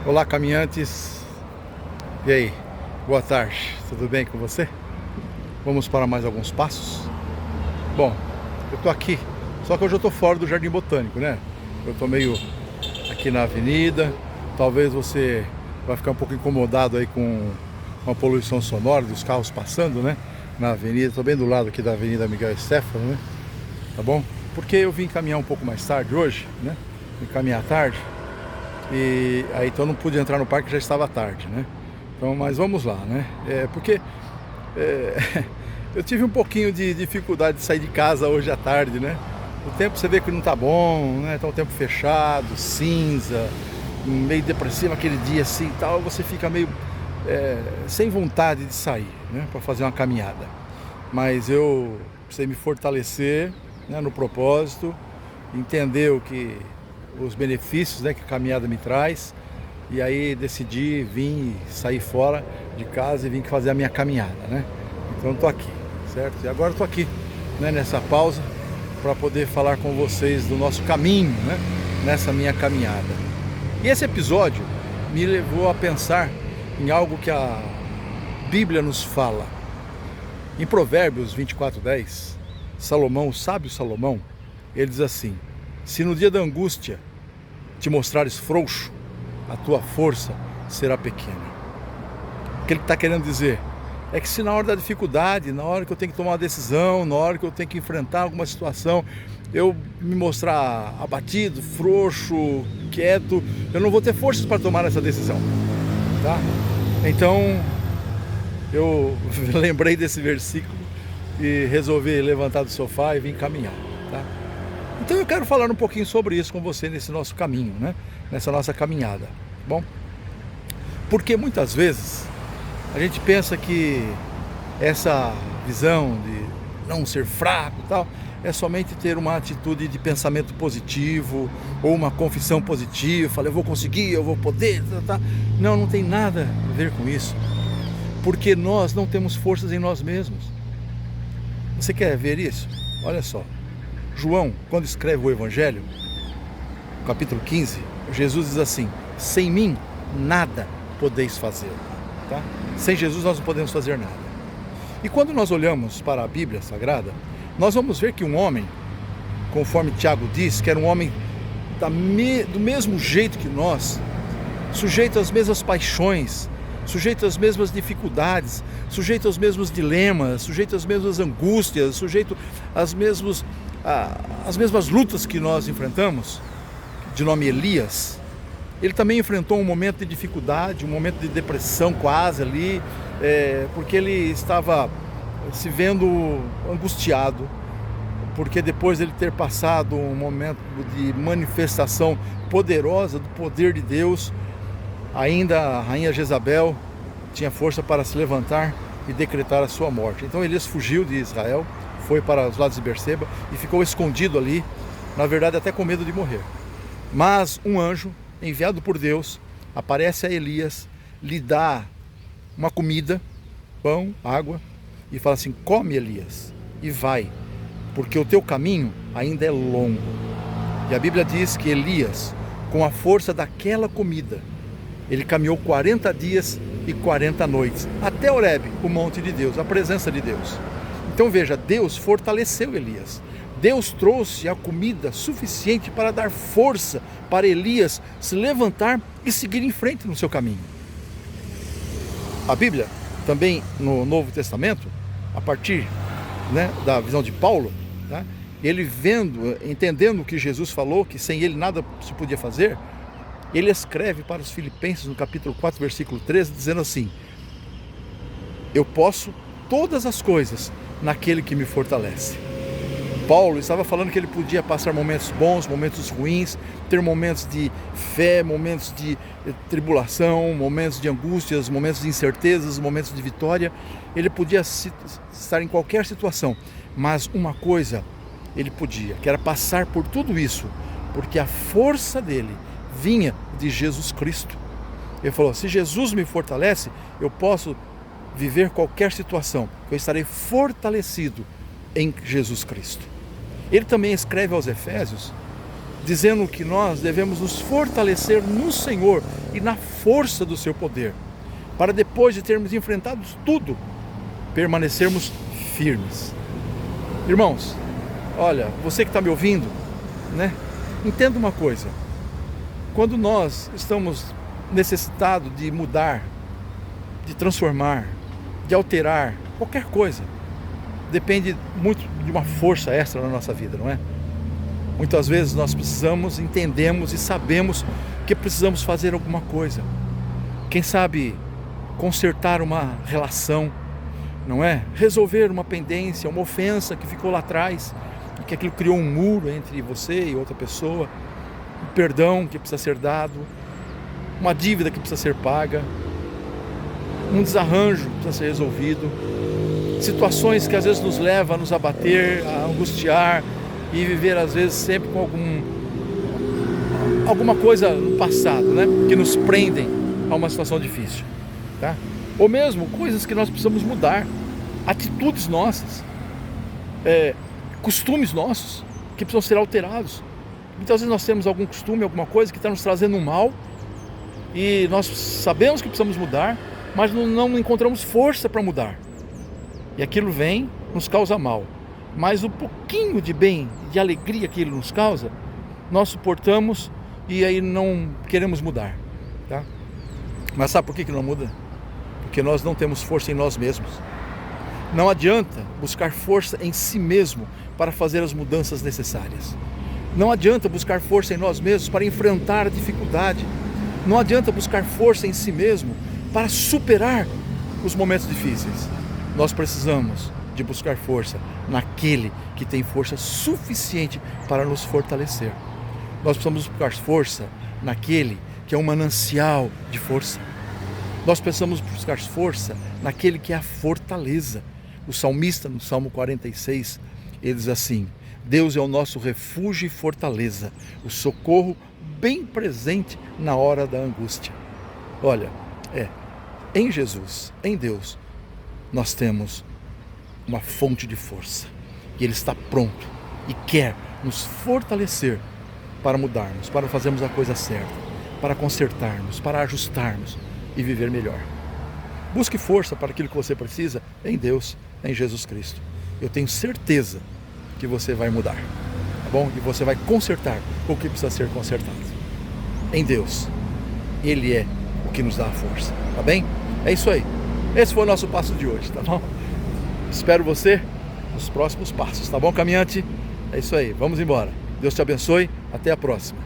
Olá, caminhantes. E aí? Boa tarde. Tudo bem com você? Vamos para mais alguns passos? Bom, eu tô aqui, só que hoje eu tô fora do Jardim Botânico, né? Eu tô meio aqui na avenida. Talvez você vai ficar um pouco incomodado aí com uma poluição sonora dos carros passando, né? Na avenida, tô bem do lado aqui da Avenida Miguel Stéfano, né? Tá bom? Porque eu vim caminhar um pouco mais tarde hoje, né? Vim caminhar à tarde. E aí então eu não pude entrar no parque, já estava tarde, né? Então, mas vamos lá, né? Porque eu tive um pouquinho de dificuldade de sair de casa hoje à tarde, né? O tempo você vê que não tá bom, né? Tá um tempo fechado, cinza, meio depressivo aquele dia assim e tal, você fica meio sem vontade de sair, né? Para fazer uma caminhada. Mas eu precisei me fortalecer, né, no propósito, entender os benefícios, né, que a caminhada me traz, e aí decidi vir sair fora de casa e vim fazer a minha caminhada, né? Então eu tô aqui, certo? E agora eu tô aqui, né, nessa pausa para poder falar com vocês do nosso caminho, né, nessa minha caminhada. E esse episódio me levou a pensar em algo que a Bíblia nos fala. Em Provérbios 24:10, Salomão, o sábio Salomão, ele diz assim: se no dia da angústia te mostrares frouxo, a tua força será pequena. O que ele está querendo dizer é que se na hora da dificuldade, na hora que eu tenho que tomar uma decisão, na hora que eu tenho que enfrentar alguma situação, eu me mostrar abatido, frouxo, quieto, eu não vou ter forças para tomar essa decisão, tá? Então eu lembrei desse versículo e resolvi levantar do sofá e vir caminhar, tá? Então eu quero falar um pouquinho sobre isso com você nesse nosso caminho, né? Nessa nossa caminhada, bom? Porque muitas vezes a gente pensa que essa visão de não ser fraco e tal é somente ter uma atitude de pensamento positivo ou uma confissão positiva, falar eu vou conseguir, eu vou poder, tá? Não, não tem nada a ver com isso, porque nós não temos forças em nós mesmos. Você quer ver isso? Olha só. João, quando escreve o Evangelho, capítulo 15, Jesus diz assim: sem mim nada podeis fazer, tá? Sem Jesus nós não podemos fazer nada. E quando nós olhamos para a Bíblia Sagrada, nós vamos ver que um homem, conforme Tiago diz, que era um homem do mesmo jeito que nós, sujeito às mesmas paixões, sujeito às mesmas dificuldades, sujeito aos mesmos dilemas, sujeito às mesmas angústias, sujeito às mesmas lutas que nós enfrentamos, de nome Elias. Ele também enfrentou um momento de dificuldade, um momento de depressão quase ali, porque ele estava se vendo angustiado, porque depois de ele ter passado um momento de manifestação poderosa do poder de Deus, ainda a rainha Jezabel tinha força para se levantar e decretar a sua morte. Então Elias fugiu de Israel, foi para os lados de Berseba e ficou escondido ali, na verdade até com medo de morrer. Mas um anjo enviado por Deus aparece a Elias, lhe dá uma comida, pão, água, e fala assim: come, Elias, e vai, porque o teu caminho ainda é longo. E a Bíblia diz que Elias, com a força daquela comida, ele caminhou 40 dias e 40 noites, até Horebe, o monte de Deus, a presença de Deus. Então veja, Deus fortaleceu Elias. Deus trouxe a comida suficiente para dar força para Elias se levantar e seguir em frente no seu caminho. A Bíblia, também no Novo Testamento, a partir, né, da visão de Paulo, tá? Ele entendendo o que Jesus falou, que sem ele nada se podia fazer, ele escreve para os Filipenses no capítulo 4, versículo 13, dizendo assim: eu posso todas as coisas naquele que me fortalece. Paulo estava falando que ele podia passar momentos bons, momentos ruins, ter momentos de fé, momentos de tribulação, momentos de angústias, momentos de incertezas, momentos de vitória. Ele podia estar em qualquer situação, mas uma coisa ele podia, que era passar por tudo isso, porque a força dele vinha de Jesus Cristo. Ele falou: se Jesus me fortalece, eu posso viver qualquer situação, eu estarei fortalecido em Jesus Cristo. Ele também escreve aos Efésios, dizendo que nós devemos nos fortalecer no Senhor e na força do seu poder, para depois de termos enfrentado tudo, permanecermos firmes. Irmãos, olha, você que está me ouvindo, né? Entenda uma coisa: quando nós estamos necessitados de mudar, de transformar, de alterar qualquer coisa, depende muito de uma força extra na nossa vida, não é? Muitas vezes nós precisamos, entendemos e sabemos que precisamos fazer alguma coisa. Quem sabe consertar uma relação, não é? Resolver uma pendência, uma ofensa que ficou lá atrás, e que aquilo criou um muro entre você e outra pessoa, um perdão que precisa ser dado, uma dívida que precisa ser paga, um desarranjo que precisa ser resolvido, situações que às vezes nos levam a nos abater, a angustiar e viver às vezes sempre com alguma coisa no passado, né? Que nos prendem a uma situação difícil, tá? Ou mesmo coisas que nós precisamos mudar, atitudes nossas, costumes nossos que precisam ser alterados. Muitas vezes nós temos algum costume, alguma coisa que está nos trazendo um mal e nós sabemos que precisamos mudar, mas não encontramos força para mudar. E aquilo vem, nos causa mal. Mas o pouquinho de bem, de alegria que ele nos causa, nós suportamos e aí não queremos mudar, tá? Mas sabe por que não muda? Porque nós não temos força em nós mesmos. Não adianta buscar força em si mesmo para fazer as mudanças necessárias. Não adianta buscar força em nós mesmos para enfrentar a dificuldade. Não adianta buscar força em si mesmo para superar os momentos difíceis. Nós precisamos de buscar força naquele que tem força suficiente para nos fortalecer. Nós precisamos buscar força naquele que é um manancial de força. Nós precisamos buscar força naquele que é a fortaleza. O salmista, no Salmo 46, ele diz assim: Deus é o nosso refúgio e fortaleza, o socorro bem presente na hora da angústia. Olha, em Jesus, em Deus, nós temos uma fonte de força. E Ele está pronto e quer nos fortalecer para mudarmos, para fazermos a coisa certa, para consertarmos, para ajustarmos e viver melhor. Busque força para aquilo que você precisa em Deus, em Jesus Cristo. Eu tenho certeza que você vai mudar, tá bom? E você vai consertar o que precisa ser consertado. Em Deus, Ele é o que nos dá a força, tá bem? É isso aí. Esse foi o nosso passo de hoje, tá bom? Espero você nos próximos passos, tá bom, caminhante? É isso aí, vamos embora. Deus te abençoe, até a próxima.